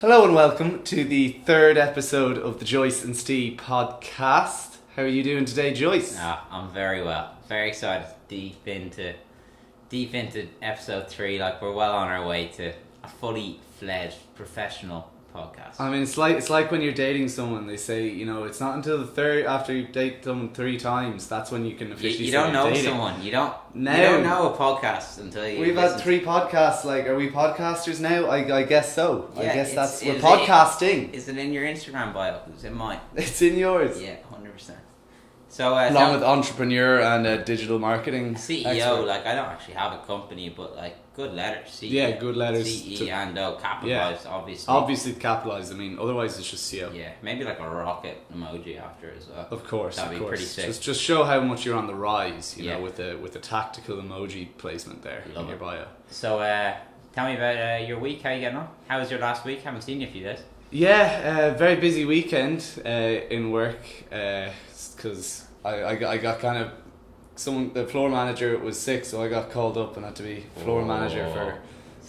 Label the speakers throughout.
Speaker 1: Hello and welcome to the third episode of the Joyce Ste podcast. How are you doing today, Joyce?
Speaker 2: I'm very well. Very excited. Deep into episode 3. Like, we're well on our way to a fully fledged professional podcast.
Speaker 1: I mean, it's like when you're dating someone. They say, it's not until the third, after you date someone 3 times, that's when you can officially.
Speaker 2: You
Speaker 1: say
Speaker 2: don't
Speaker 1: you're
Speaker 2: know
Speaker 1: dating.
Speaker 2: someone. You don't know a podcast until you.
Speaker 1: We've had 3 podcasts. Like, are we podcasters now? I guess so.
Speaker 2: Yeah,
Speaker 1: I guess we're
Speaker 2: is
Speaker 1: podcasting.
Speaker 2: Is it in your Instagram bio? It's in mine.
Speaker 1: It's in yours.
Speaker 2: Yeah, 100%. So,
Speaker 1: along with entrepreneur and digital marketing
Speaker 2: CEO,
Speaker 1: expert.
Speaker 2: like, I don't actually have a company, but like, good letters. CEO,
Speaker 1: Yeah, good letters.
Speaker 2: CE and capitalized, obviously.
Speaker 1: Obviously capitalised. I mean, otherwise it's just CO.
Speaker 2: Yeah, maybe like a rocket emoji after as well.
Speaker 1: Of course,
Speaker 2: That'd be pretty sick.
Speaker 1: Just show how much you're on the rise, you
Speaker 2: Yeah.
Speaker 1: know, with the tactical emoji placement there in your bio.
Speaker 2: So, tell me about your week. How you getting on? How was your last week? Haven't seen you a few days.
Speaker 1: Yeah, very busy weekend in work because I got kind of the floor manager was sick, so I got called up and had to be floor manager for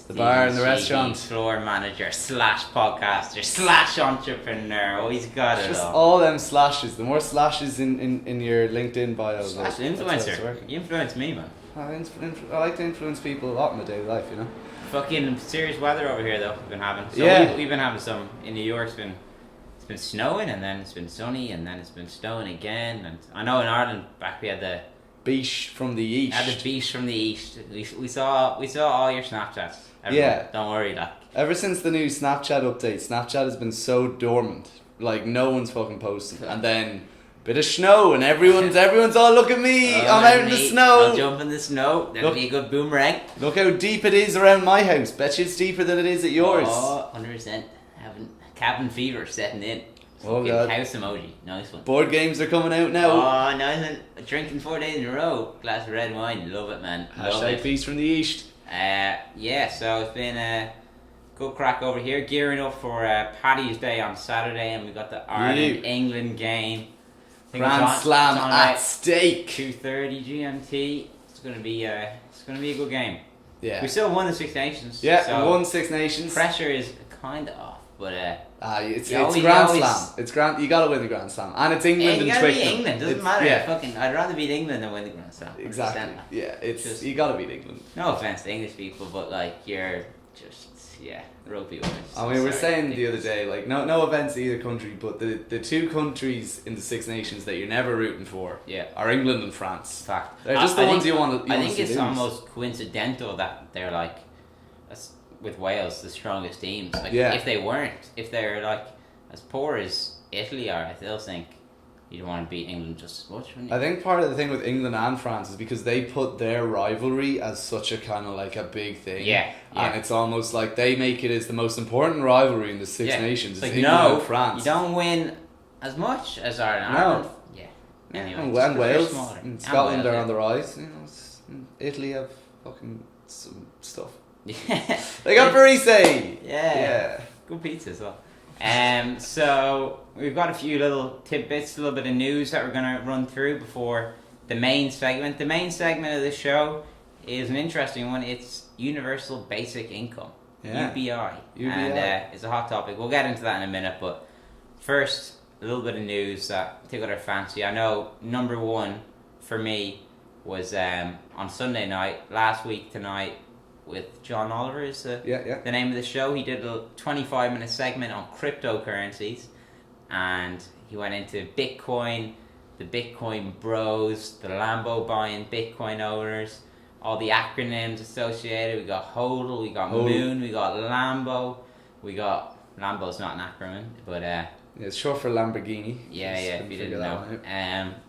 Speaker 1: the bar and the restaurant.
Speaker 2: Floor manager / podcaster / entrepreneur. Oh, he's got it
Speaker 1: Just
Speaker 2: all.
Speaker 1: all them slashes. The more slashes in your LinkedIn bio.
Speaker 2: /
Speaker 1: that's how it's
Speaker 2: influencer.
Speaker 1: working.
Speaker 2: You influence me, man.
Speaker 1: I like to influence people a lot in my daily life, you know.
Speaker 2: Fucking serious weather over here, though. We've been having. So
Speaker 1: Yeah.
Speaker 2: we've been having some in New York. It's been snowing, and then it's been sunny, and then it's been snowing again. And I know in Ireland back we had the
Speaker 1: Beach from the east.
Speaker 2: Had the beach from the east. We saw all your Snapchats. Everyone.
Speaker 1: Yeah.
Speaker 2: Don't worry, like.
Speaker 1: Ever since the new Snapchat update, Snapchat has been so dormant. Like, no one's fucking posting. And then, bit of snow, and everyone's all, look at me, I'm out in the snow.
Speaker 2: I'll jump in the snow. That'll be a good boomerang.
Speaker 1: Look how deep it is around my house. Bet you it's deeper than it is at yours.
Speaker 2: Oh, 100%. Having cabin fever setting in.
Speaker 1: Oh,
Speaker 2: Fucking
Speaker 1: God.
Speaker 2: house emoji. Nice one.
Speaker 1: Board games are coming out now.
Speaker 2: Oh, nice one. Drinking 4 days in a row. Glass of red wine. Love it, man. Love
Speaker 1: Hashtag
Speaker 2: it.
Speaker 1: Feast from the East.
Speaker 2: Yeah, so it's been a good crack over here. Gearing up for Paddy's Day on Saturday, and we got the Ireland-England game. I think
Speaker 1: Grand Slam at
Speaker 2: at
Speaker 1: stake.
Speaker 2: 2:30 GMT. It's gonna be a good game.
Speaker 1: Yeah.
Speaker 2: We still won the Six Nations.
Speaker 1: Yeah,
Speaker 2: so
Speaker 1: won Six Nations.
Speaker 2: pressure is kind of off, but
Speaker 1: It's
Speaker 2: You always-
Speaker 1: Grand
Speaker 2: you always-
Speaker 1: Slam. It's Grand. You gotta win the Grand Slam, and it's
Speaker 2: yeah,
Speaker 1: England
Speaker 2: you
Speaker 1: and
Speaker 2: gotta beat
Speaker 1: Twickenham.
Speaker 2: England. Doesn't
Speaker 1: It's-
Speaker 2: matter.
Speaker 1: Yeah.
Speaker 2: I'd rather beat England than win the Grand Slam.
Speaker 1: Exactly.
Speaker 2: Understand that.
Speaker 1: Yeah, it's
Speaker 2: Just-
Speaker 1: you gotta beat England.
Speaker 2: No offense to English people, but like you're just rugby women.
Speaker 1: I mean, we were saying the other day, like, no offense to either country, but the 2 countries in the Six Nations that you're never rooting for are England and France.
Speaker 2: Fact.
Speaker 1: They're just the
Speaker 2: I
Speaker 1: ones
Speaker 2: think-
Speaker 1: you want to.
Speaker 2: I think it's almost coincidental that they're like, with Wales, the strongest teams. Like, if they're like as poor as Italy are, I still think you'd want to beat England just as much, wouldn't you?
Speaker 1: I think part of the thing with England and France is because they put their rivalry as such a kind of like a big thing.
Speaker 2: Yeah.
Speaker 1: And it's almost like they make it as the most important rivalry in the Six Nations.
Speaker 2: It's like,
Speaker 1: England
Speaker 2: no,
Speaker 1: and France.
Speaker 2: you don't win as much as Ireland.
Speaker 1: No.
Speaker 2: Ireland, yeah. Anyway,
Speaker 1: And
Speaker 2: just 'cause they're
Speaker 1: Wales,
Speaker 2: smaller.
Speaker 1: and Scotland
Speaker 2: Wales,
Speaker 1: are on the rise. Italy have fucking some stuff.
Speaker 2: Yeah.
Speaker 1: They got Parise.
Speaker 2: Yeah. Good pizza as well. So we've got a few little tidbits, a little bit of news that we're going to run through before the main segment. The main segment of this show is an interesting one. It's Universal Basic Income, UBI. And it's a hot topic. We'll get into that in a minute, but first, a little bit of news that tickled our fancy. I know number one for me was on Sunday night, last week tonight, with John Oliver is the name of the show. He did a 25-minute segment on cryptocurrencies, and he went into Bitcoin, the Bitcoin bros, the Lambo buying Bitcoin owners, all the acronyms associated. We got HODL, we got Moon, we got Lambo, Lambo's not an acronym, but
Speaker 1: it's short for Lamborghini.
Speaker 2: Yeah, if you didn't know.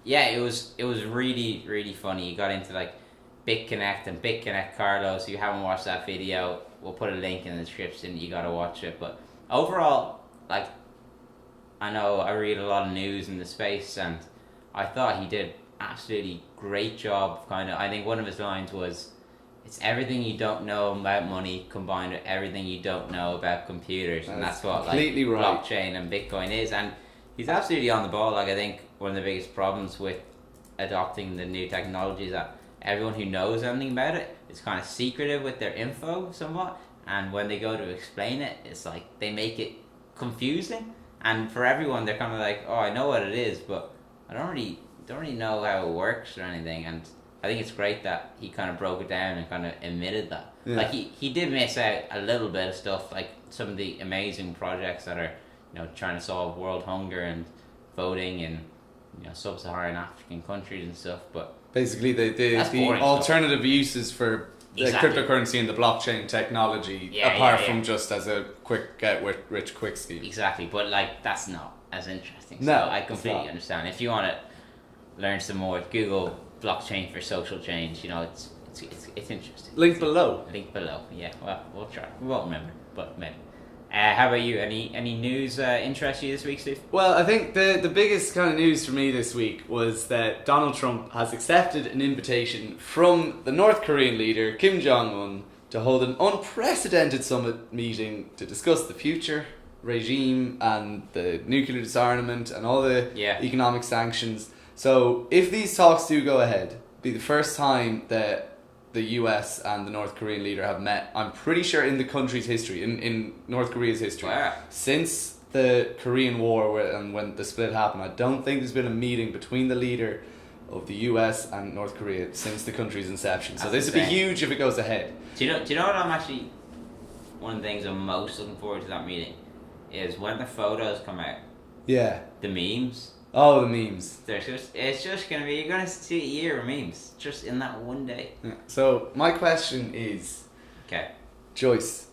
Speaker 2: It was really, really funny. He got into like BitConnect and BitConnect Carlo. So if you haven't watched that video, we'll put a link in the description. You gotta watch it. But overall, like, I know I read a lot of news in the space, and I thought he did absolutely great job. I think one of his lines was, "It's everything you don't know about money combined with everything you don't know about computers," and that's what like blockchain and Bitcoin is. And he's absolutely on the ball. Like, I think one of the biggest problems with adopting the new technology is that everyone who knows anything about it is kind of secretive with their info somewhat, and when they go to explain it, it's like they make it confusing, and for everyone they're kind of like, oh, I know what it is, but I don't really know how it works or anything. And I think it's great that he kind of broke it down and kind of admitted that.
Speaker 1: Yeah.
Speaker 2: Like he did miss out a little bit of stuff, like some of the amazing projects that are, trying to solve world hunger and voting in, sub-Saharan African countries and stuff. But
Speaker 1: basically the alternative uses for the cryptocurrency and the blockchain technology, apart from just as a quick get rich quick scheme.
Speaker 2: Exactly, but like that's not as interesting.
Speaker 1: No,
Speaker 2: so I completely understand. If you want to learn some more, Google blockchain for social change. It's interesting.
Speaker 1: Link below.
Speaker 2: Yeah. Well, we'll try. We won't remember, but maybe. How about you? Any news interest you this week, Steve?
Speaker 1: Well, I think the biggest kind of news for me this week was that Donald Trump has accepted an invitation from the North Korean leader Kim Jong-un to hold an unprecedented summit meeting to discuss the future regime and the nuclear disarmament and all the economic sanctions. So if these talks do go ahead, it'll be the first time that the US and the North Korean leader have met, I'm pretty sure, in the country's history, in North Korea's history.
Speaker 2: Wow.
Speaker 1: Since the Korean War and when the split happened, I don't think there's been a meeting between the leader of the US and North Korea since the country's inception. So this would be huge if it goes ahead.
Speaker 2: Do you know what I'm actually, one of the things I'm most looking forward to that meeting is when the photos come out.
Speaker 1: Yeah.
Speaker 2: The memes.
Speaker 1: Oh, the memes.
Speaker 2: It's just going to be, you're going to see a year of memes just in that one day.
Speaker 1: Yeah. So my question is,
Speaker 2: okay,
Speaker 1: Joyce,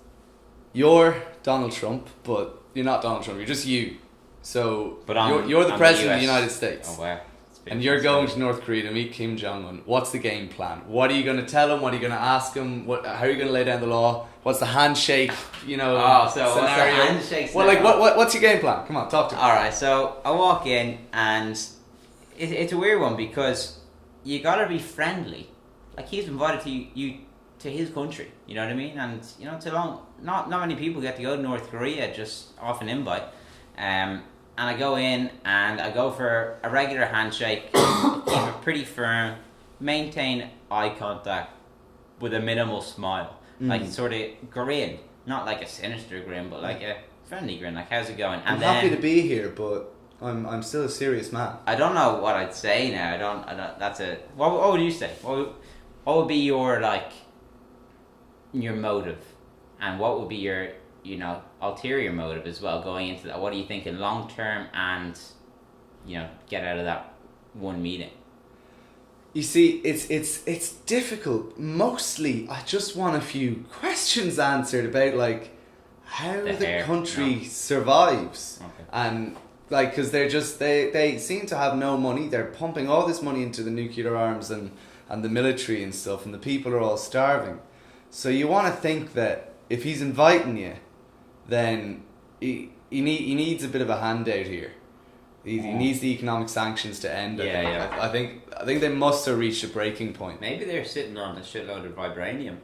Speaker 1: you're Donald Trump, but you're not Donald Trump, you're just you. So but you're the president of the United States.
Speaker 2: Oh, wow.
Speaker 1: And you're going to North Korea to meet Kim Jong-un. What's the game plan? What are you going to tell him? What are you going to ask him? How are you going to lay down the law? What's the handshake, scenario?
Speaker 2: What's the handshake
Speaker 1: well, like, what's your game plan? Come on, talk to me.
Speaker 2: Alright, so I walk in and it's a weird one because you got to be friendly. Like, he's invited you to his country, you know what I mean? And, not many people get to go to North Korea just off an invite. And I go in and I go for a regular handshake, keep it pretty firm, maintain eye contact with a minimal smile. Like, sort of grin, not like a sinister grin, but like a friendly grin, like, how's it going? And
Speaker 1: I'm happy to be here, but I'm still a serious man.
Speaker 2: I don't know what I'd say now. I don't that's a, what would you say? What would be your, like, your motive? And what would be your, ulterior motive as well going into that? What are you thinking long term and, get out of that one meeting?
Speaker 1: You see, it's difficult. Mostly, I just want a few questions answered about, like, how the country survives.
Speaker 2: Okay.
Speaker 1: And, like, because they seem to have no money. They're pumping all this money into the nuclear arms and the military and stuff, and the people are all starving. So you want to think that if he's inviting you, then he needs a bit of a handout here. He needs the economic sanctions to end. I think they must have reached a breaking point.
Speaker 2: Maybe they're sitting on a shitload of vibranium.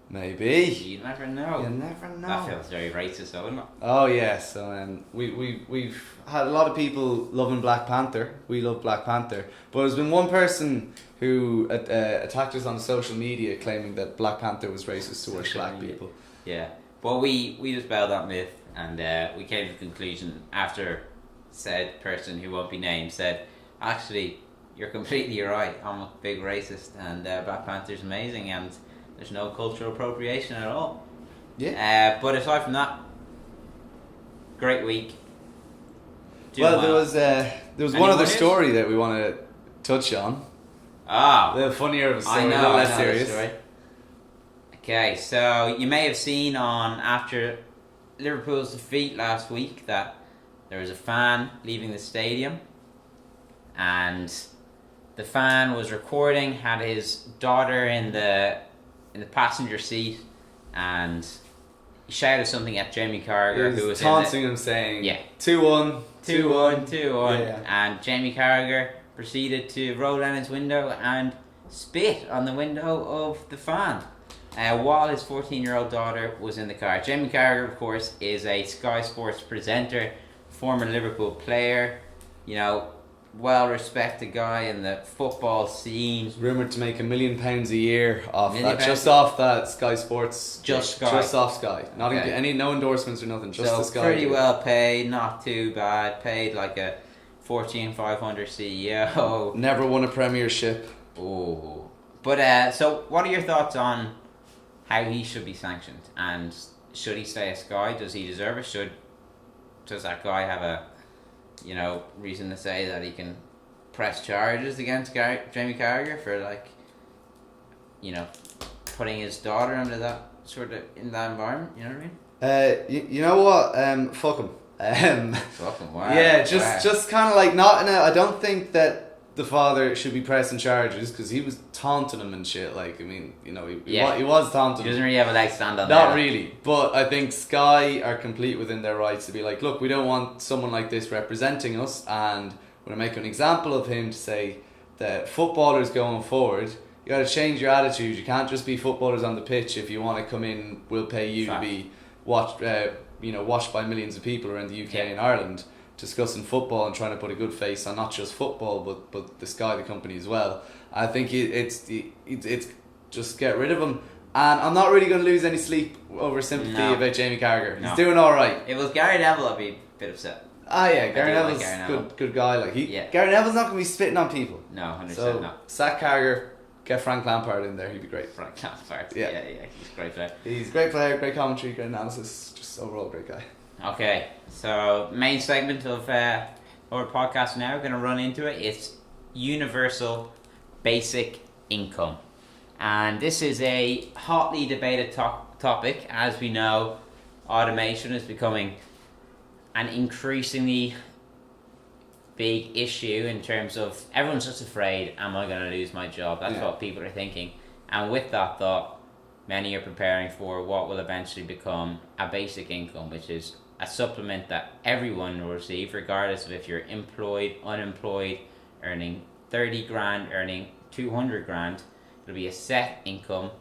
Speaker 1: Maybe.
Speaker 2: You never know.
Speaker 1: You never know.
Speaker 2: That feels very racist, though, isn't it?
Speaker 1: Oh yeah. So we've had a lot of people loving Black Panther. We love Black Panther, but there's been one person who attacked us on social media claiming that Black Panther was racist towards black people.
Speaker 2: Yeah. Well, we dispelled that myth, and we came to the conclusion after said person who won't be named said, actually, you're completely right. I'm a big racist, and Black Panther's amazing, and there's no cultural appropriation at all.
Speaker 1: Yeah.
Speaker 2: But aside from that, great week.
Speaker 1: There was one other story that we want to touch on.
Speaker 2: Ah.
Speaker 1: A little funnier of a story,
Speaker 2: I know,
Speaker 1: a little less serious.
Speaker 2: Story. Okay, so you may have seen after Liverpool's defeat last week that there was a fan leaving the stadium, and the fan was recording, had his daughter in the passenger seat, and he shouted something at Jamie Carragher, who was
Speaker 1: taunting him, saying,
Speaker 2: 2-1, 2-1, 2-1, and Jamie Carragher proceeded to roll down his window and spit on the window of the fan. While his 14-year-old daughter was in the car. Jamie Carragher, of course, is a Sky Sports presenter, former Liverpool player, well-respected guy in the football scene.
Speaker 1: Rumoured to make £1 million a year off
Speaker 2: Million
Speaker 1: that, just
Speaker 2: pounds?
Speaker 1: off that Sky Sports.
Speaker 2: Just Sky?
Speaker 1: Just off Sky. Not
Speaker 2: Okay.
Speaker 1: any no endorsements or nothing, just
Speaker 2: So
Speaker 1: the Sky.
Speaker 2: pretty
Speaker 1: deal.
Speaker 2: well paid, not too bad. Paid like a Fortune 500 CEO.
Speaker 1: Never won a premiership.
Speaker 2: Oh, but so what are your thoughts on how he should be sanctioned, and should he stay at Sky? Does he deserve it? Does that guy have a reason to say that he can press charges against Jamie Carragher for putting his daughter into that sort of in that environment? You know what I mean?
Speaker 1: You know what? Fuck him.
Speaker 2: Fucking wow.
Speaker 1: Yeah, just kind of like not in a. I don't think that the father should be pressing charges because he was taunting him and shit. Like, I mean, he was taunting
Speaker 2: He
Speaker 1: him.
Speaker 2: doesn't really have a leg stand on
Speaker 1: Not
Speaker 2: there.
Speaker 1: really, but I think Sky are complete within their rights to be like, look, we don't want someone like this representing us, and we're going to make an example of him to say that footballers going forward, you got to change your attitude. You can't just be footballers on the pitch. If you want to come in, we'll pay you to be watched by millions of people around the UK and Ireland, discussing football and trying to put a good face on not just football but the Sky, the company as well. I think it's just get rid of him, and I'm not really going to lose any sleep over sympathy about Jamie Carragher. He's doing all right.
Speaker 2: If it was Gary Neville, I'd be a bit upset.
Speaker 1: Ah yeah, Gary
Speaker 2: do like
Speaker 1: Neville's
Speaker 2: Gary Neville.
Speaker 1: good guy. Like Gary Neville's not going to be spitting on people.
Speaker 2: No, 100%
Speaker 1: So
Speaker 2: not.
Speaker 1: sack Carragher, get Frank Lampard in there. He'd be great.
Speaker 2: Frank Lampard.
Speaker 1: Yeah.
Speaker 2: Yeah, he's a great player.
Speaker 1: He's a great player, great commentary, great analysis. Just overall great guy.
Speaker 2: Okay, so main segment of our podcast now, going to run into it. It's universal basic income, and this is a hotly debated topic. As we know, automation is becoming an increasingly big issue in terms of everyone's just afraid, am I going to lose my job? That's what people are thinking, and with that thought, many are preparing for what will eventually become a basic income, which is a supplement that everyone will receive, regardless of if you're employed, unemployed, earning 30 grand, earning 200 grand. It'll be a set income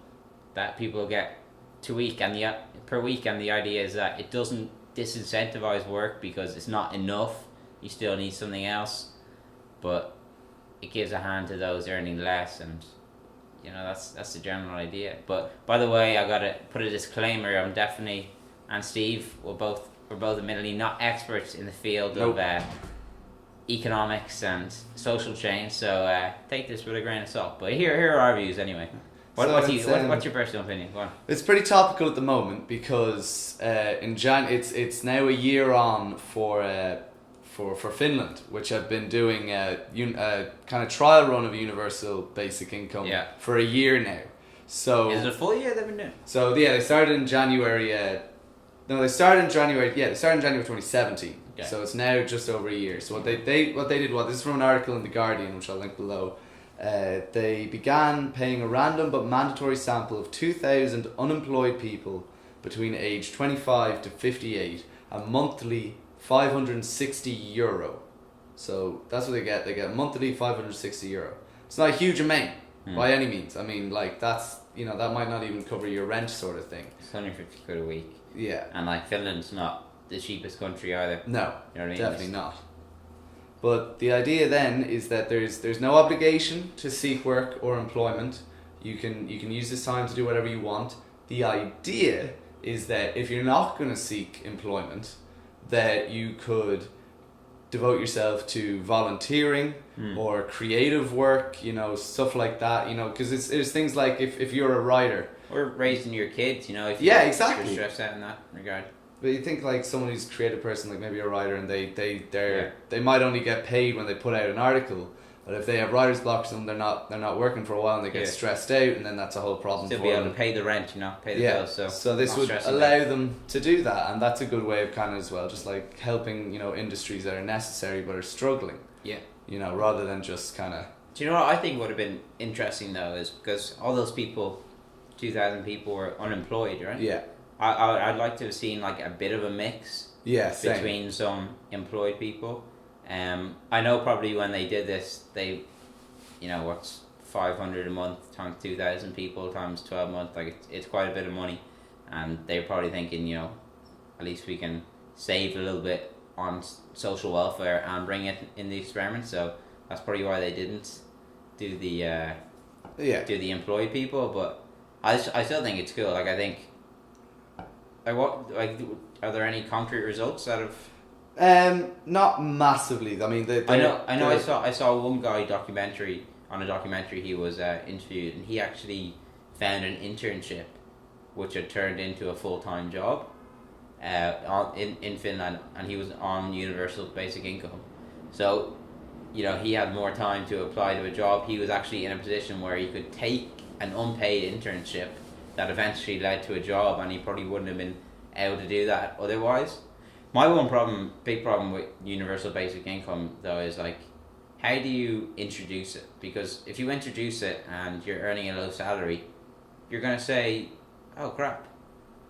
Speaker 2: that people get per week, and the idea is that it doesn't disincentivize work because it's not enough. You still need something else, but it gives a hand to those earning less, and that's the general idea. But by the way, I gotta put a disclaimer. I'm definitely, and Steve, we're both admittedly not experts in the field of economics and social change, so take this with a grain of salt. But here are our views anyway. What's your personal opinion? Go on.
Speaker 1: It's pretty topical at the moment because it's now a year on for Finland, which have been doing a kind of trial run of universal basic income for a year now. So
Speaker 2: is it a full year they've been doing?
Speaker 1: So they started in January. They started in January 2017. Okay. So it's now just over a year. So what they did was, this is from an article in The Guardian, which I'll link below. They began paying a random but mandatory sample of 2,000 unemployed people between age 25 to 58 a monthly €560. So that's what they get. They get monthly €560. It's not a huge amount by any means. I mean, like, that's, that might not even cover your rent sort of thing.
Speaker 2: It's 150 quid a week.
Speaker 1: Yeah.
Speaker 2: And like, Finland's not the cheapest country either.
Speaker 1: No,
Speaker 2: you know what I mean?
Speaker 1: definitely not. But the idea then is that there's no obligation to seek work or employment. You can use this time to do whatever you want. The idea is that if you're not going to seek employment, that you could devote yourself to volunteering or creative work, stuff like that, because it's things like if you're a writer.
Speaker 2: Or raising your kids, if
Speaker 1: exactly.
Speaker 2: you're stressed out in that regard.
Speaker 1: But you think like someone who's a creative person, like maybe a writer, and they might only get paid when they put out an article. But if they have writer's blocks and they're not working for a while and they get stressed out, and then that's a whole problem
Speaker 2: Still
Speaker 1: for
Speaker 2: be
Speaker 1: them.
Speaker 2: able to pay the rent, pay the bills.
Speaker 1: So this would allow them to do that, and that's a good way of kind of as well, just like helping industries that are necessary but are struggling.
Speaker 2: Yeah.
Speaker 1: Rather than just kind of.
Speaker 2: Do you know what I think would have been interesting though, is because all those people, 2,000 people, were unemployed, right?
Speaker 1: Yeah.
Speaker 2: I'd like to have seen like a bit of a mix.
Speaker 1: Yeah. Same.
Speaker 2: Between some employed people. I know probably when they did this, they, what's 500 a month times 2,000 people times 12 months, like it's quite a bit of money, and they're probably thinking, at least we can save a little bit on social welfare and bring it in the experiment. So that's probably why they didn't do the
Speaker 1: Yeah.
Speaker 2: do the employed people. But I still think it's cool. Like I think, are there any concrete results out of?
Speaker 1: Not massively. I mean,
Speaker 2: I know. I saw one guy on a documentary he was interviewed, and he actually found an internship, which had turned into a full-time job, in Finland, and he was on universal basic income. So, he had more time to apply to a job. He was actually in a position where he could take an unpaid internship that eventually led to a job, and he probably wouldn't have been able to do that otherwise. My big problem with universal basic income though is like, how do you introduce it? Because if you introduce it and you're earning a low salary, you're gonna say, "Oh crap,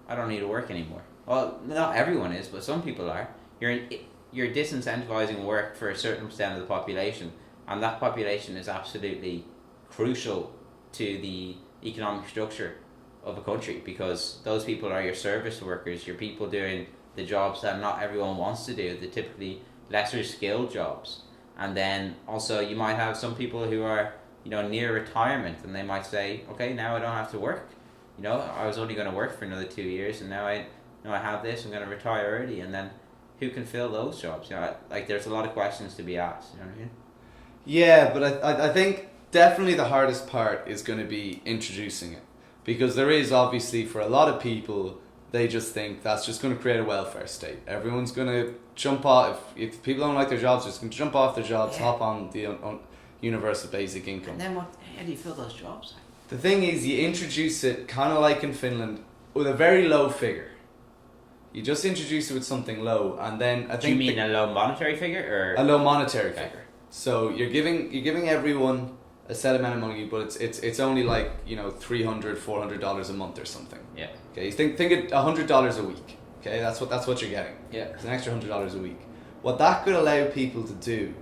Speaker 2: I don't need to work anymore." Well, not everyone is, but some people are. You're disincentivizing work for a certain percent of the population, and that population is absolutely crucial to the economic structure of a country, because those people are your service workers, your people doing the jobs that not everyone wants to do, the typically lesser skilled jobs. And then also you might have some people who are, near retirement, and they might say, okay, now I don't have to work. I was only going to work for another 2 years, and now I have this, I'm going to retire early. And then who can fill those jobs? Like there's a lot of questions to be asked, you know what I mean?
Speaker 1: Yeah, but I think definitely the hardest part is going to be introducing it. Because there is obviously, for a lot of people, they just think that's just going to create a welfare state. Everyone's going to jump off. If people don't like their jobs, they're just going to jump off their jobs, hop on the universal basic income.
Speaker 2: And then how do you fill those jobs?
Speaker 1: The thing is, you introduce it kind of like in Finland with a very low figure. You just introduce it with something low, and then I think.
Speaker 2: Do you mean a low monetary figure or
Speaker 1: a low monetary figure? So you're giving everyone a set amount of money, but it's only like $300, $400 a month or something.
Speaker 2: Yeah.
Speaker 1: Okay, you think it $100 a week. Okay, that's what you're getting.
Speaker 2: Yeah.
Speaker 1: It's an extra $100 a week. What that could allow people to do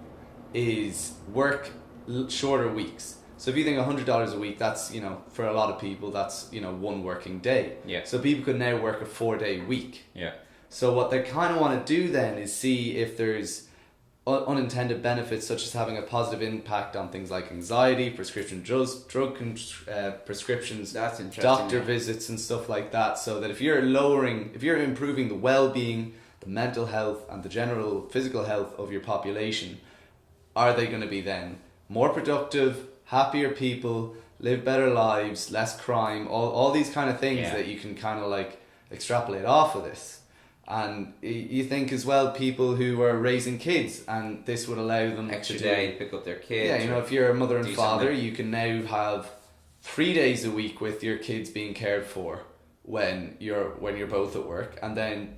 Speaker 1: is work shorter weeks. So if you think $100 a week, that's for a lot of people that's one working day.
Speaker 2: Yeah.
Speaker 1: So people could now work a 4-day week.
Speaker 2: Yeah.
Speaker 1: So what they kind of want to do then is see if there's unintended benefits, such as having a positive impact on things like anxiety, prescription drug prescriptions,
Speaker 2: that's interesting,
Speaker 1: doctor
Speaker 2: yeah.
Speaker 1: visits and stuff like that. So that if you're improving the well-being, the mental health and the general physical health of your population, are they going to be then more productive, happier people, live better lives, less crime, all these kind of things that you can kind of like extrapolate off of this. And you think as well, people who are raising kids, and this would allow them
Speaker 2: extra
Speaker 1: to
Speaker 2: day to pick up their kids.
Speaker 1: Yeah, if you're a mother and father,
Speaker 2: something.
Speaker 1: you can now have 3 days a week with your kids being cared for when you're both at work, and then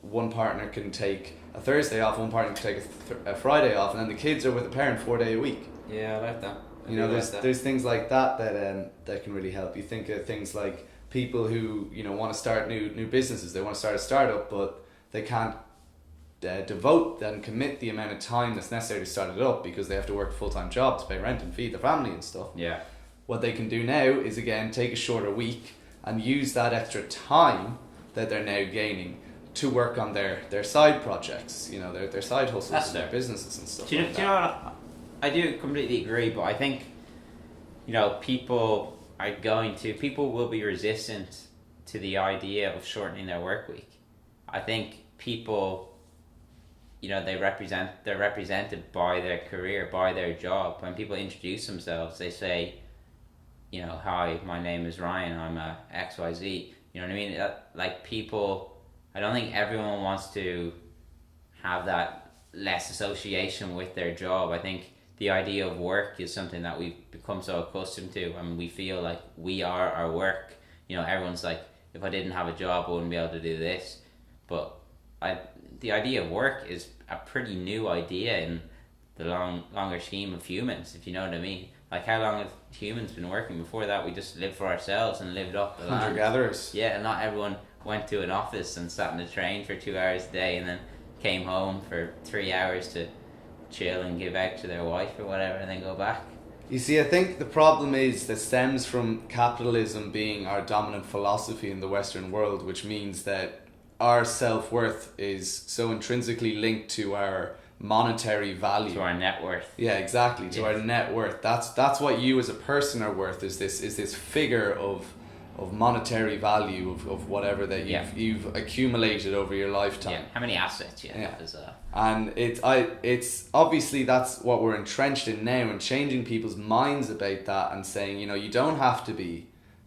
Speaker 1: one partner can take a Thursday off, one partner can take a Friday off, and then the kids are with the parent 4 day a week.
Speaker 2: Yeah, I like that.
Speaker 1: There's things like that can really help. You think of things like people who want to start new businesses, they want to start a startup, but they can't devote and commit the amount of time that's necessary to start it up because they have to work a full-time job to pay rent and feed their family and stuff.
Speaker 2: Yeah.
Speaker 1: What they can do now is again take a shorter week and use that extra time that they're now gaining to work on their side projects, their side hustles, their businesses and stuff.
Speaker 2: Do you know what? I do completely agree, but I think people will be resistant to the idea of shortening their work week. I think people, they're represented by their career, by their job. When people introduce themselves, they say, hi, my name is Ryan, I'm a XYZ. You know what I mean? I don't think everyone wants to have that less association with their job. I think the idea of work is something that we've become so accustomed to, and we feel like we are our work. Everyone's like, if I didn't have a job, I wouldn't be able to do this. But the idea of work is a pretty new idea in the longer scheme of humans, if you know what I mean. Like, how long have humans been working? Before that, we just lived for ourselves and lived off the land.
Speaker 1: Hunter-gatherers.
Speaker 2: Yeah, and not everyone went to an office and sat in the train for 2 hours a day and then came home for 3 hours to chill and give out to their wife or whatever and then go back.
Speaker 1: You see, I think the problem that stems from capitalism being our dominant philosophy in the Western world, which means that our self-worth is so intrinsically linked to our monetary value.
Speaker 2: To our net worth.
Speaker 1: Yeah, exactly. To our net worth. That's what you as a person are worth. Is this figure of monetary value of whatever that you've accumulated over your lifetime.
Speaker 2: Yeah. How many assets you have as a...
Speaker 1: And it's obviously that's what we're entrenched in now, and changing people's minds about that and saying, you know, you don't have to be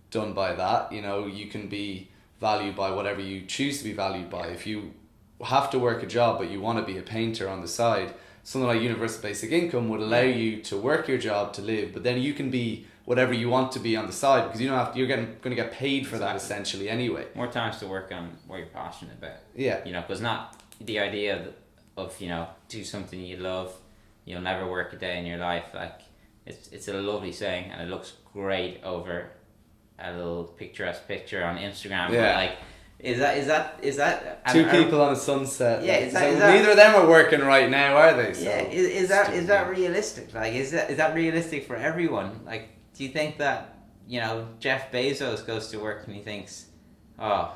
Speaker 1: done by that. You know, you can be valued by whatever you choose to be valued by. If you have to work a job but you want to be a painter on the side, something like universal basic income would allow you to work your job to live, but then you can be whatever you want to be on the side, because you don't have to, going to get paid for that essentially anyway.
Speaker 2: More times to work on what you're passionate about.
Speaker 1: Yeah.
Speaker 2: You know, because not the idea of, you know, do something you love, you'll never work a day in your life. Like, it's a lovely saying, and it looks great over a little picturesque picture on Instagram.
Speaker 1: Yeah.
Speaker 2: But like, is that
Speaker 1: two people on a sunset?
Speaker 2: Yeah,
Speaker 1: is that neither of them are working right now, are they? So
Speaker 2: yeah, is that realistic? Like, is that realistic for everyone? Like, do you think that, you know, Jeff Bezos goes to work and he thinks, oh,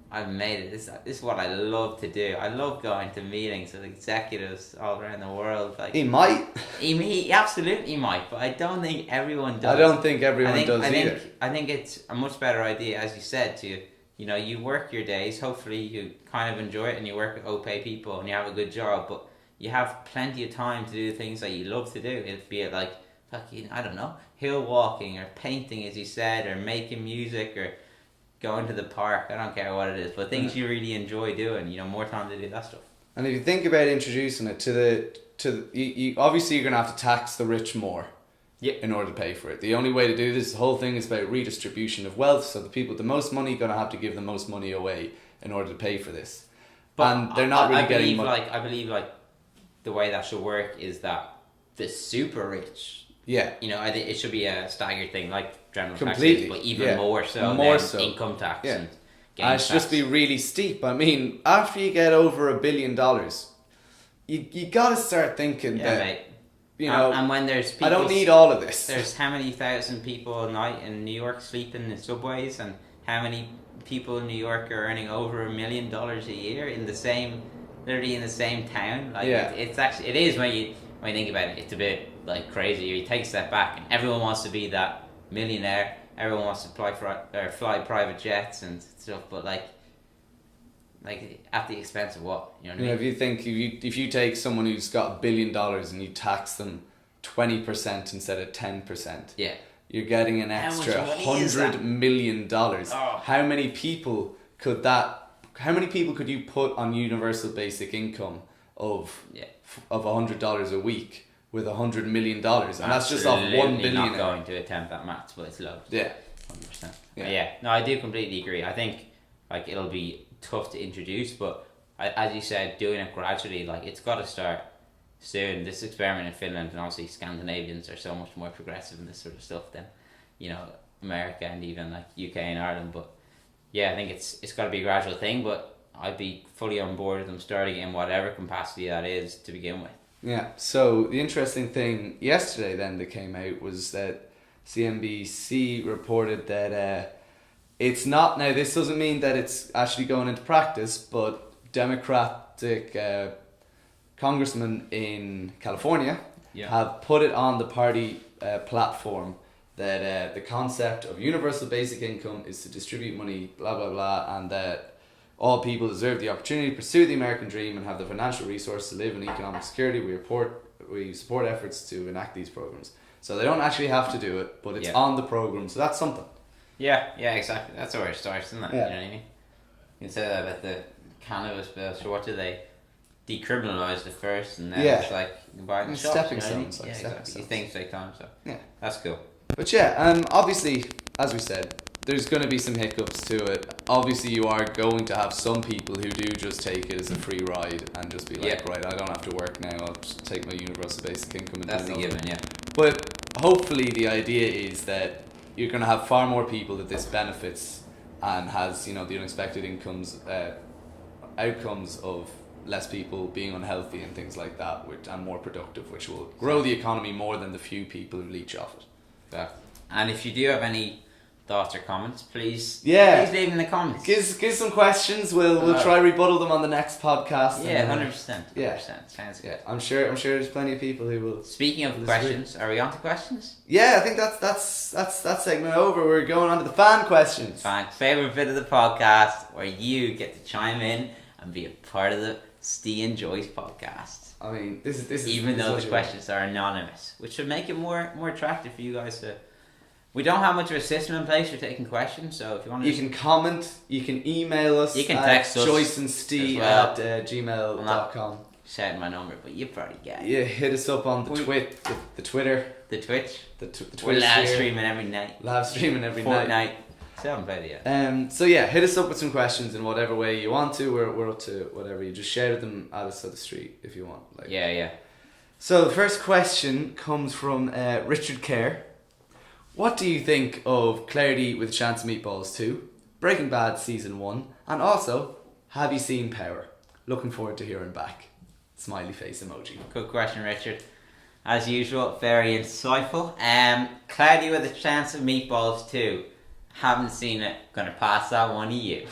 Speaker 2: I've made it. This is what I love to do. I love going to meetings with executives all around the world. Like,
Speaker 1: he might.
Speaker 2: He absolutely might, but I don't think everyone does.
Speaker 1: I don't think everyone does either.
Speaker 2: I think it's a much better idea, as you said, to, you know, you work your days. Hopefully you kind of enjoy it and you work with okay people and you have a good job, but you have plenty of time to do things that you love to do. It'd be like, fucking, I don't know, hill walking or painting, as you said, or making music or going to the park. I don't care what it is, but things you really enjoy doing. You know, more time to do that stuff.
Speaker 1: And if you think about introducing it to the you obviously you're gonna have to tax the rich more. Yeah. In order to pay for it. The only way to do this whole thing is about redistribution of wealth. So the people with the most money are gonna have to give the most money away in order to pay for this. But and they're not really getting money.
Speaker 2: I believe the way that should work is that the super rich.
Speaker 1: Yeah.
Speaker 2: You know, I think it should be a staggered thing, like general
Speaker 1: completely,
Speaker 2: taxes, but even more so than income tax and gains
Speaker 1: it should just be really steep. I mean, after you get over $1 billion, you got to start thinking that,
Speaker 2: mate.
Speaker 1: You know,
Speaker 2: and when there's people,
Speaker 1: I don't need all of this.
Speaker 2: There's how many thousand people a night in New York sleeping in subways, and how many people in New York are earning over $1 million a year literally in the same town. Like, it's actually, it is when you think about it, it's a bit like crazy. You take a step back, and everyone wants to be that millionaire. Everyone wants to fly private jets and stuff, but like at the expense of what? You know what I mean?
Speaker 1: If you think if you take someone who's got $1 billion and you tax them 20% instead of 10%, you're getting an extra $100 million.
Speaker 2: Oh.
Speaker 1: How many people could you put on universal basic income of $100 a week with $100 million, and that's just off $1 billion.
Speaker 2: Not going to attempt that maths, but it's low. 100%. No, I do completely agree. I think like it'll be tough to introduce, but as you said, doing it gradually, like it's got to start soon. This experiment in Finland, and obviously Scandinavians are so much more progressive in this sort of stuff than, you know, America and even like UK and Ireland. But yeah, I think it's got to be a gradual thing, but I'd be fully on board with them starting in whatever capacity that is to begin with.
Speaker 1: Yeah, so the interesting thing yesterday then that came out was that CNBC reported that it's not, now this doesn't mean that it's actually going into practice, but Democratic congressmen in California have put it on the party platform that the concept of universal basic income is to distribute money, blah, blah, blah, and that all people deserve the opportunity to pursue the American dream and have the financial resources to live in economic security. We support efforts to enact these programs. So they don't actually have to do it, but it's on the program, so that's something. Yeah,
Speaker 2: exactly. That's where it starts, isn't it? You know what I mean? You can say that about the cannabis bill. So what do they decriminalise it first, and then it's like you buy it in the shops,
Speaker 1: stepping
Speaker 2: you know what I mean?
Speaker 1: stones.
Speaker 2: Exactly. These things take time, so that's cool.
Speaker 1: But obviously, as we said, there's going to be some hiccups to it. Obviously, you are going to have some people who do just take it as a free ride and just be like, right, I don't have to work now, I'll just take my universal basic income and
Speaker 2: that's the given,
Speaker 1: But hopefully the idea is that you're going to have far more people that this benefits and has, you know, the unexpected outcomes of less people being unhealthy and things like that, and more productive, which will grow the economy more than the few people who leech off it.
Speaker 2: And if you do have any thoughts or comments, please
Speaker 1: please
Speaker 2: leave in the comments.
Speaker 1: Give some questions. We'll try rebuttal them on the next podcast.
Speaker 2: Yeah, 100%.
Speaker 1: Yeah,
Speaker 2: sounds good.
Speaker 1: Yeah, I'm sure there's plenty of people who will.
Speaker 2: Speaking of questions, are we on to questions?
Speaker 1: Yeah, I think that's that segment over. We're going on to the fan questions.
Speaker 2: Favorite bit of the podcast where you get to chime in and be a part of the Ste and Joyce podcast.
Speaker 1: I mean, this is
Speaker 2: even though the questions are anonymous, which should make it more attractive for you guys to. We don't have much of a system in place for taking questions, so if you want to...
Speaker 1: You can comment, you can email us.
Speaker 2: You can text us.
Speaker 1: Joyce and Ste at gmail.com.
Speaker 2: Said my number, but you probably get it.
Speaker 1: Yeah, hit us up on the Twitter.
Speaker 2: The Twitch.
Speaker 1: The Twitch.
Speaker 2: We're live streaming every night.
Speaker 1: Fortnite.
Speaker 2: Still haven't played it yet.
Speaker 1: So yeah, hit us up with some questions in whatever way you want to. We're up to whatever. You just shout them at us at the street if you want.
Speaker 2: Yeah.
Speaker 1: So the first question comes from Richard Kerr. What do you think of Clarity with a Chance of Meatballs 2, Breaking Bad Season 1, and also, have you seen Power? Looking forward to hearing back. Smiley face emoji.
Speaker 2: Good question, Richard. As usual, very insightful. Clarity with a Chance of Meatballs 2. Haven't seen it. Gonna pass that one to you.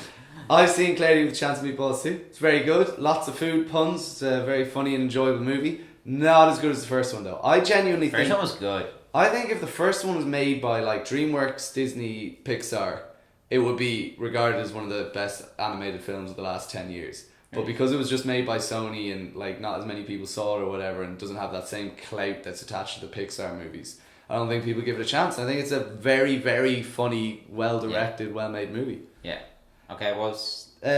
Speaker 1: I've seen Clarity with a Chance of Meatballs 2. It's very good. Lots of food puns. It's a very funny and enjoyable movie. Not as good as the first one though. I genuinely think...
Speaker 2: First one was good.
Speaker 1: I think if the first one was made by DreamWorks, Disney, Pixar, it would be regarded as one of the best animated films of the last 10 years. But because it was just made by Sony and not as many people saw it or whatever, and doesn't have that same clout that's attached to the Pixar movies, I don't think people give it a chance. I think it's a very, very funny, well-directed, well-made movie.
Speaker 2: Yeah. Okay, well...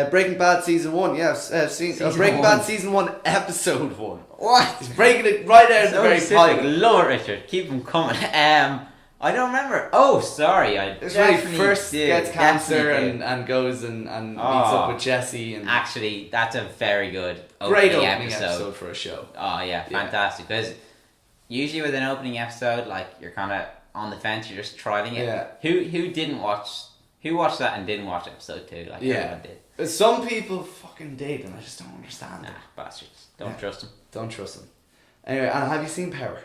Speaker 1: Breaking Bad Season 1, yeah, I've seen Breaking Bad Season 1, Episode 1.
Speaker 2: What?
Speaker 1: He's breaking it right out of the very pipe.
Speaker 2: Lord, Richard, keep them coming. I don't remember. Oh, sorry,
Speaker 1: It's when he first gets cancer and goes and meets up with Jesse. And
Speaker 2: actually, that's a very good
Speaker 1: great opening episode for a show.
Speaker 2: Oh, yeah, fantastic. Because usually with an opening episode, you're kind of on the fence, you're just trying it.
Speaker 1: Yeah.
Speaker 2: Who didn't watch... Who watched that and didn't watch episode 2? Everyone did.
Speaker 1: Some people fucking did, and I just don't understand it.
Speaker 2: Bastards. Don't trust them.
Speaker 1: Don't trust them. Anyway, and have you seen Power?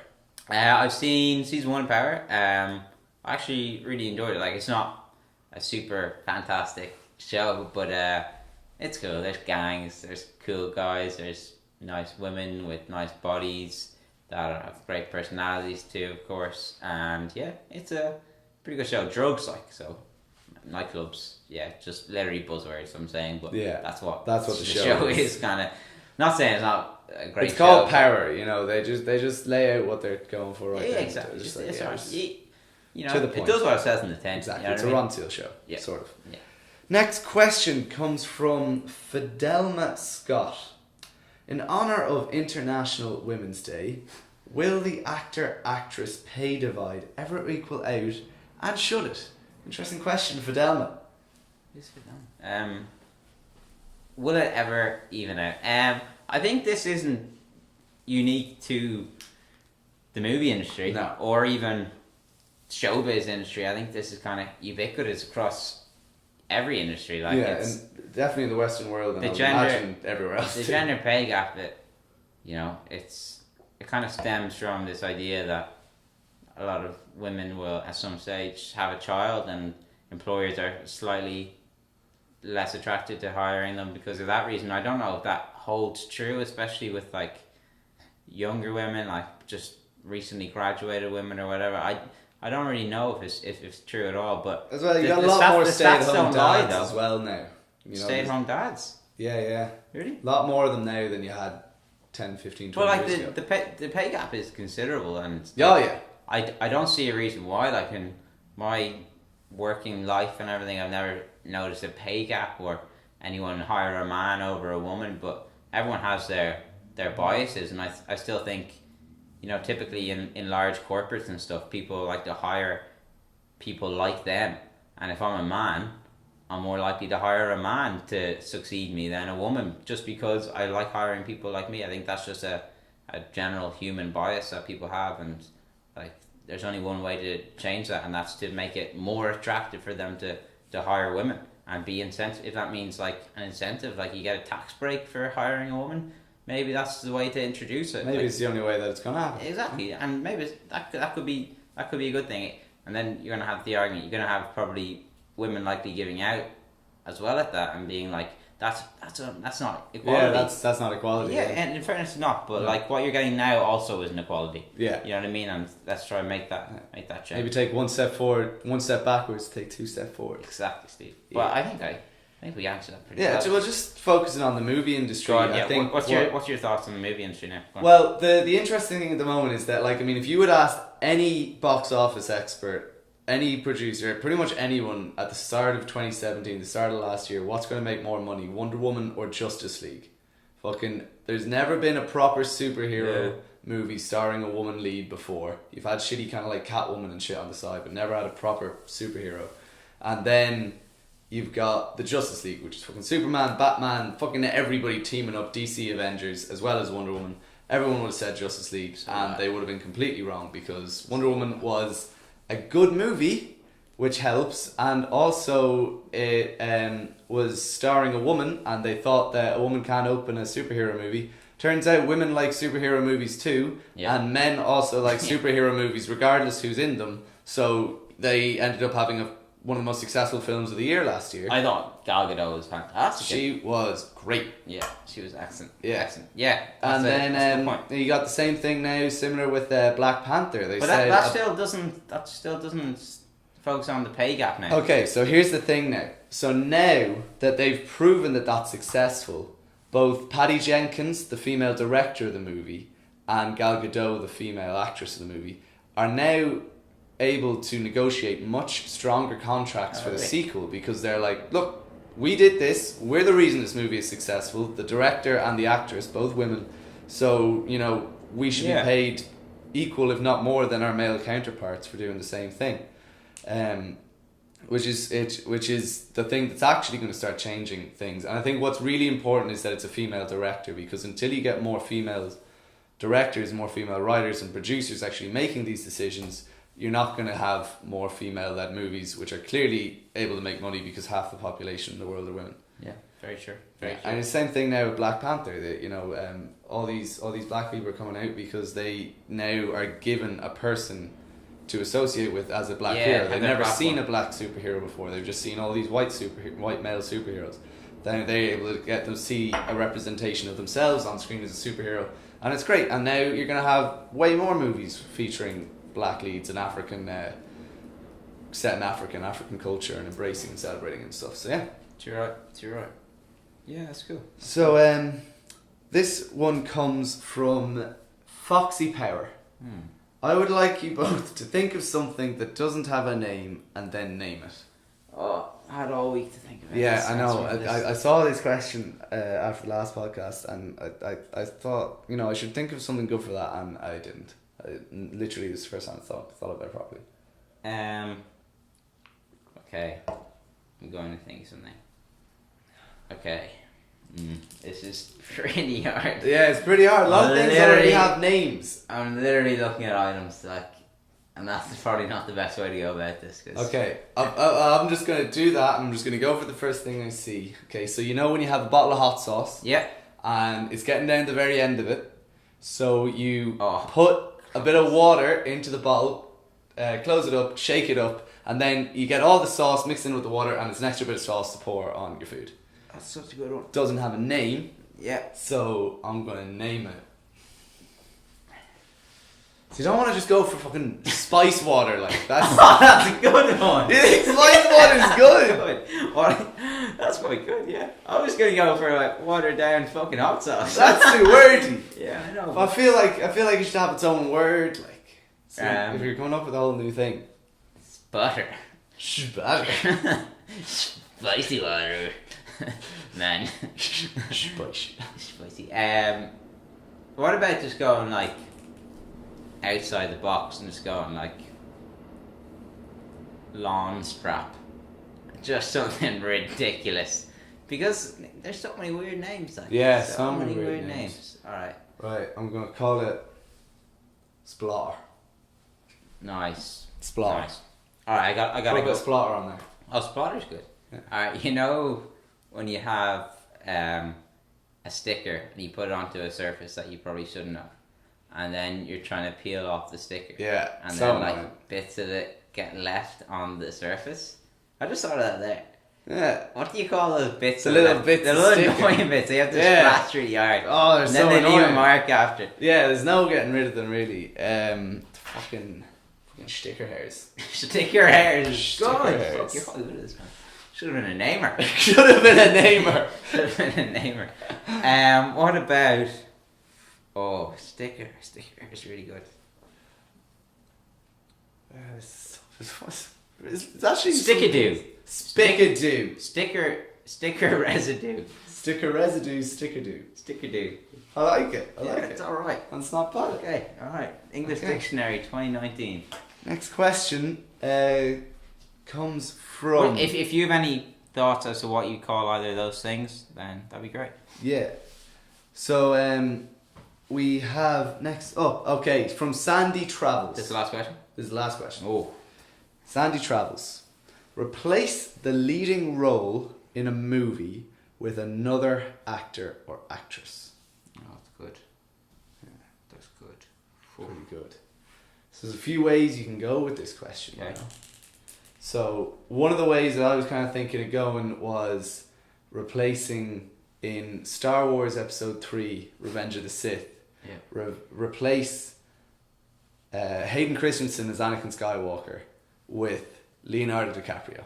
Speaker 2: I've seen season 1 of Power. I actually really enjoyed it. It's not a super fantastic show, but it's cool. There's gangs, there's cool guys, there's nice women with nice bodies that have great personalities too, of course. And yeah, it's a pretty good show. Drugs, so... Nightclubs, just literally buzzwords I'm saying, but that's what the show is kind of. Not saying it's not a great show.
Speaker 1: It's called Power, they just lay out what they're going for right now.
Speaker 2: Exactly. To
Speaker 1: the point.
Speaker 2: It does what it says in the tent.
Speaker 1: Exactly, it's a Ronseal show, sort of.
Speaker 2: Yeah.
Speaker 1: Next question comes from Fidelma Scott. In honour of International Women's Day, will the actor-actress pay divide ever equal out, and should it? Interesting question, Fidelma.
Speaker 2: Who's Fidelma? Will it ever even out? I think this isn't unique to the movie industry, or even showbiz industry. I think this is kind of ubiquitous across every industry.
Speaker 1: And definitely in the Western world, and I would imagine everywhere else.
Speaker 2: The gender pay gap, it kind of stems from this idea that a lot of women will, at some stage, have a child, and employers are slightly less attracted to hiring them because of that reason. I don't know if that holds true, especially with younger women, just recently graduated women or whatever. I don't really know if it's true at all, but
Speaker 1: as well, you got a lot more stay-at-home dads as well now.
Speaker 2: Stay-at-home dads?
Speaker 1: Yeah.
Speaker 2: Really?
Speaker 1: A lot more of them now than you had 10, 15, 20 years ago.
Speaker 2: The pay gap is considerable, and I don't see a reason why. In my working life and everything, I've never noticed a pay gap or anyone hire a man over a woman, but everyone has their biases, and I still think, typically in large corporates and stuff, people like to hire people like them, and if I'm a man, I'm more likely to hire a man to succeed me than a woman, just because I like hiring people like me. I think that's just a general human bias that people have, and there's only one way to change that, and that's to make it more attractive for them to hire women and be incentive. If that means an incentive, you get a tax break for hiring a woman, maybe that's the way to introduce it.
Speaker 1: Maybe it's the only way that it's gonna happen.
Speaker 2: Exactly, and maybe that could be a good thing. And then you're gonna have the argument. You're gonna have probably women likely giving out as well at that and being like, that's not equality.
Speaker 1: Yeah, that's not equality.
Speaker 2: Yeah, and in fairness, it's not. But like what you're getting now also isn't equality.
Speaker 1: Yeah,
Speaker 2: you know what I mean. And let's try and make that change.
Speaker 1: Maybe take one step forward, one step backwards, take two steps forward.
Speaker 2: Exactly, Steve. Yeah. But I think we answered that pretty
Speaker 1: well.
Speaker 2: well.
Speaker 1: Yeah, well, just focusing on the movie industry. I think.
Speaker 2: What's your thoughts on the movie industry now?
Speaker 1: Well, the interesting thing at the moment is that, like, I mean, if you would ask any box office expert, any producer, pretty much anyone at the start of 2017, the start of last year, what's going to make more money, Wonder Woman or Justice League? Fucking, there's never been a proper superhero movie starring a woman lead before. You've had shitty kind of like Catwoman and shit on the side, but never had a proper superhero. And then you've got the Justice League, which is fucking Superman, Batman, fucking everybody teaming up, DC Avengers, as well as Wonder Woman. Everyone would have said Justice League, and they would have been completely wrong, because Wonder Woman was a good movie, which helps, and also it was starring a woman, and they thought that a woman can't open a superhero movie. Turns out women like superhero movies too, and men also like superhero movies regardless who's in them, so they ended up having one of the most successful films of the year last year.
Speaker 2: I thought Gal Gadot was fantastic.
Speaker 1: She was great.
Speaker 2: Yeah, she was excellent.
Speaker 1: Yeah.
Speaker 2: Excellent. Yeah.
Speaker 1: And then you got the same thing now, similar with Black Panther. They
Speaker 2: but
Speaker 1: said
Speaker 2: that still doesn't focus on the pay gap now.
Speaker 1: Okay, so here's the thing now. So now that they've proven that that's successful, both Patty Jenkins, the female director of the movie, and Gal Gadot, the female actress of the movie, are now able to negotiate much stronger contracts for the sequel, because they're like, look, we did this, we're the reason this movie is successful, the director and the actress, both women, so, you know, we should be paid equal, if not more, than our male counterparts for doing the same thing. Which is the thing that's actually going to start changing things. And I think what's really important is that it's a female director, because until you get more female directors, more female writers and producers actually making these decisions, you're not going to have more female-led movies, which are clearly able to make money because half the population in the world are women.
Speaker 2: Yeah, very true. Very true.
Speaker 1: And it's the same thing now with Black Panther. That, you know, all these black people are coming out because they now are given a person to associate with as a black hero. They've never seen a black superhero before. They've just seen all these white male superheroes. Then they're able to get them see a representation of themselves on screen as a superhero, and it's great. And now you're going to have way more movies featuring black leads and African, set in African culture and embracing and celebrating and stuff. So yeah,
Speaker 2: you're right. Yeah, that's cool.
Speaker 1: So this one comes from Foxy Power. I would like you both to think of something that doesn't have a name and then name it.
Speaker 2: Oh, I had all week to think of it.
Speaker 1: Yeah, I know. I saw this question after the last podcast, and I thought, you know, I should think of something good for that, and I didn't. Literally, this is the first time I thought about it properly.
Speaker 2: Okay, I'm going to think of something. Okay, this is pretty hard.
Speaker 1: Yeah, it's pretty hard. A lot of things already have names.
Speaker 2: I'm literally looking at items and that's probably not the best way to go about this.
Speaker 1: Okay, I'm just going to do that. I'm just going to go for the first thing I see. Okay, so you know when you have a bottle of hot sauce?
Speaker 2: Yeah.
Speaker 1: And it's getting down to the very end of it. So you put a bit of water into the bottle, close it up, shake it up, and then you get all the sauce mixed in with the water, and it's an extra bit of sauce to pour on your food.
Speaker 2: That's such a good one.
Speaker 1: Doesn't have a name.
Speaker 2: Yeah.
Speaker 1: So I'm going to name it. So you don't want to just go for fucking spice water like that.
Speaker 2: That's a good one.
Speaker 1: You think spice water is good?
Speaker 2: That's quite good, yeah. I was going to go for like watered down fucking hot sauce.
Speaker 1: That's too wordy.
Speaker 2: Yeah, I know.
Speaker 1: I feel like it should have its own word. Like, so if you're coming up with a whole new thing.
Speaker 2: Butter.
Speaker 1: Butter.
Speaker 2: Spicy water. Man.
Speaker 1: Spicy.
Speaker 2: Spicy. What about just going like outside the box and just going like lawn strap? Just something ridiculous. Because there's so many weird names. Like,
Speaker 1: yeah,
Speaker 2: so many weird names. Alright.
Speaker 1: Right, I'm going to call it Splotter.
Speaker 2: Nice.
Speaker 1: Splotter.
Speaker 2: Nice. Alright, I gotta
Speaker 1: go. Put a Splotter on there.
Speaker 2: Oh, Splotter's good.
Speaker 1: Yeah.
Speaker 2: Alright, you know when you have a sticker and you put it onto a surface that you probably shouldn't have, and then you're trying to peel off the sticker.
Speaker 1: Yeah.
Speaker 2: And
Speaker 1: so
Speaker 2: then like bits of it getting left on the surface. I just thought of that there.
Speaker 1: Yeah.
Speaker 2: What do you call those bits?
Speaker 1: The little bits.
Speaker 2: The little annoying bits. They have to scratch through the yard.
Speaker 1: Oh, they're
Speaker 2: and
Speaker 1: so
Speaker 2: then they
Speaker 1: annoying.
Speaker 2: leave a mark after.
Speaker 1: Yeah, there's no getting rid of them really. Fucking sticker hairs.
Speaker 2: Sticker hairs.
Speaker 1: Sticker
Speaker 2: God,
Speaker 1: hairs.
Speaker 2: fuck, you're all good at this, man. Should have been a namer.
Speaker 1: Should have been a namer.
Speaker 2: Should have been a namer. What about? Oh, sticker. Sticker is really good.
Speaker 1: It's actually
Speaker 2: Stickadoo.
Speaker 1: Spickadoo.
Speaker 2: Sticker residue.
Speaker 1: Sticker residue. Stickadoo.
Speaker 2: Stickadoo.
Speaker 1: I like it. I
Speaker 2: Yeah,
Speaker 1: like
Speaker 2: it's
Speaker 1: it.
Speaker 2: alright.
Speaker 1: And it's not bad.
Speaker 2: Okay, alright. English
Speaker 1: Okay.
Speaker 2: Dictionary 2019.
Speaker 1: Next question comes from.
Speaker 2: Well, if you have any thoughts as to what you call either of those things, then that'd be great.
Speaker 1: Yeah. So we have next. Oh, okay. From Sandy Travels.
Speaker 2: This is the last question?
Speaker 1: This is the last question.
Speaker 2: Oh.
Speaker 1: Sandy Travels. Replace the leading role in a movie with another actor or actress.
Speaker 2: Oh, that's good. Yeah, that's good.
Speaker 1: Pretty good. So there's a few ways you can go with this question.
Speaker 2: Okay.
Speaker 1: You know? So one of the ways that I was kind of thinking of going was replacing in Star Wars Episode 3, Revenge of the Sith.
Speaker 2: Yeah.
Speaker 1: Replace Hayden Christensen as Anakin Skywalker with Leonardo DiCaprio.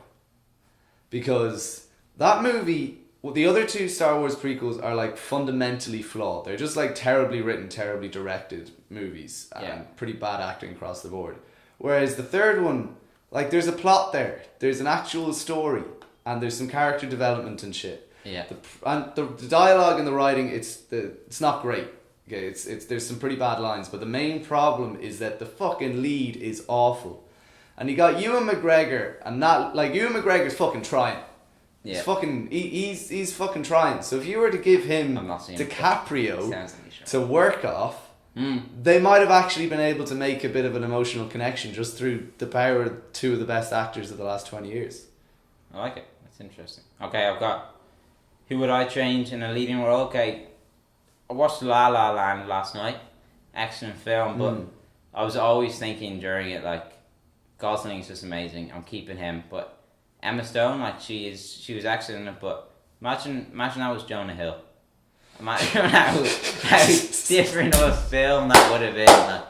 Speaker 1: Because that movie, well, the other two Star Wars prequels are like fundamentally flawed. They're just like terribly written, terribly directed movies and pretty bad acting across the board. Whereas the third one, like there's a plot there, there's an actual story, and there's some character development and shit.
Speaker 2: Yeah.
Speaker 1: The dialogue and the writing, it's not great. Okay, it's there's some pretty bad lines, but the main problem is that the fucking lead is awful. And you got Ewan McGregor, and that, like, Ewan McGregor's fucking trying.
Speaker 2: Yeah.
Speaker 1: He's fucking, he's fucking trying. So if you were to give him
Speaker 2: I'm not seeing
Speaker 1: DiCaprio
Speaker 2: Sounds like you should.
Speaker 1: to work off, they might have actually been able to make a bit of an emotional connection just through the power of two of the best actors of the last 20 years.
Speaker 2: I like it. That's interesting. Okay, I've got... Who would I change in a leading role? Okay, I watched La La Land last night. Excellent film, but I was always thinking during it, like, Gosling's just amazing. I'm keeping him, but Emma Stone, like, she was excellent in it. But imagine that was Jonah Hill. Imagine how different of a film that would have been. Like,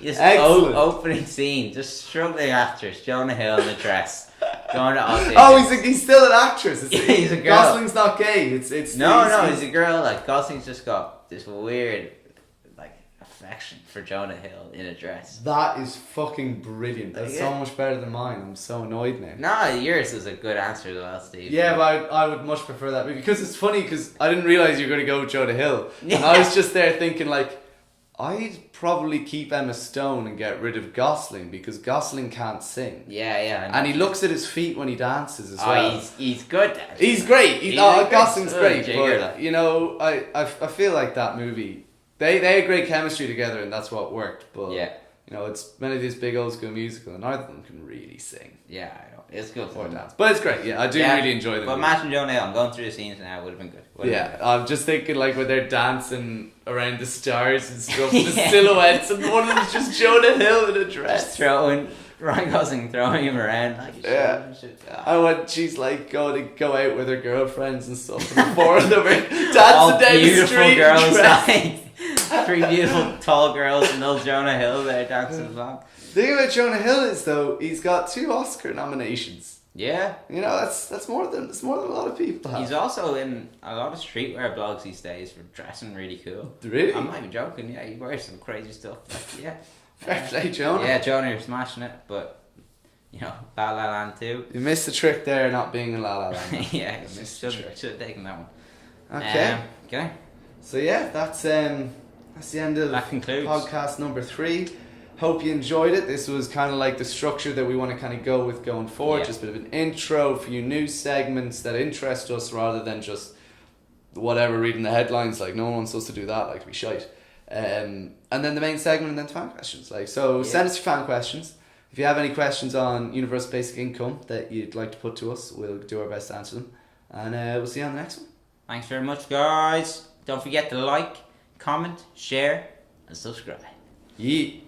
Speaker 2: just opening scene, just struggling actress, Jonah Hill in a dress, going to audition.
Speaker 1: Oh, he's still an actress.
Speaker 2: He's a girl.
Speaker 1: Gosling's not gay. It's
Speaker 2: he's a girl. Like, Gosling's just got this weird, like, affection for Jonah Hill in a dress.
Speaker 1: That is fucking brilliant. That's
Speaker 2: Yeah.
Speaker 1: so much better than mine. I'm so annoyed now.
Speaker 2: No, yours is a good answer as well, Steve.
Speaker 1: Yeah, but I would much prefer that movie because it's funny because I didn't realize you were going to go with Jonah Hill, and I was just there thinking like, I'd probably keep Emma Stone and get rid of Gosling because Gosling can't sing.
Speaker 2: Yeah.
Speaker 1: And he looks at his feet when he dances as well.
Speaker 2: He's good.
Speaker 1: He's great. Gosling's great.
Speaker 2: Jigger,
Speaker 1: But you know, I feel like that movie. They had great chemistry together, and that's what worked. But
Speaker 2: Yeah.
Speaker 1: you know, it's many of these big old school musical, and neither of them can really sing
Speaker 2: Yeah, I know. It's good
Speaker 1: or
Speaker 2: for
Speaker 1: dance. But it's great. Yeah, I do really enjoy them.
Speaker 2: But imagine Jonah Hill. I'm going through the scenes now. It would have been good.
Speaker 1: Yeah, I'm just thinking like when they're dancing around the stars and stuff, the
Speaker 2: Yeah.
Speaker 1: silhouettes, and one of them's just Jonah Hill in a dress.
Speaker 2: Just throwing Ryan Gosling throwing him around like
Speaker 1: Yeah.
Speaker 2: shit.
Speaker 1: And when she's like going to go out with her girlfriends and stuff, and the four of them are dancing
Speaker 2: All
Speaker 1: down the
Speaker 2: beautiful
Speaker 1: street.
Speaker 2: girls,
Speaker 1: dressed.
Speaker 2: like, 3 beautiful tall girls and little Jonah Hill there dancing along.
Speaker 1: The thing about Jonah Hill is though he's got 2 Oscar nominations.
Speaker 2: Yeah.
Speaker 1: You know that's more than a lot of people have.
Speaker 2: He's also in a lot of streetwear blogs these days for dressing really cool.
Speaker 1: Really?
Speaker 2: I'm not even joking. Yeah, he wears some crazy stuff. Like, yeah.
Speaker 1: Fair play, Jonah.
Speaker 2: Yeah, Jonah, you're smashing it, but you know, La La Land too.
Speaker 1: You missed the trick there, not being in La La Land.
Speaker 2: Yeah,
Speaker 1: You missed the trick.
Speaker 2: should have taken that one.
Speaker 1: Okay.
Speaker 2: Okay.
Speaker 1: So yeah, that's the end of
Speaker 2: That concludes
Speaker 1: podcast number 3. Hope you enjoyed it. This was kind of like the structure that we want to kind of go with going forward.
Speaker 2: Yeah.
Speaker 1: Just a bit of an intro, a few news segments that interest us rather than just whatever reading the headlines. Like no one wants us to do that. Like to be shite. And then the main segment and then fan questions. Like so, send us your fan questions. If you have any questions on universal basic income that you'd like to put to us, we'll do our best to answer them. And we'll see you on the next one.
Speaker 2: Thanks very much, guys. Don't forget to like, comment, share, and subscribe.
Speaker 1: Yeet.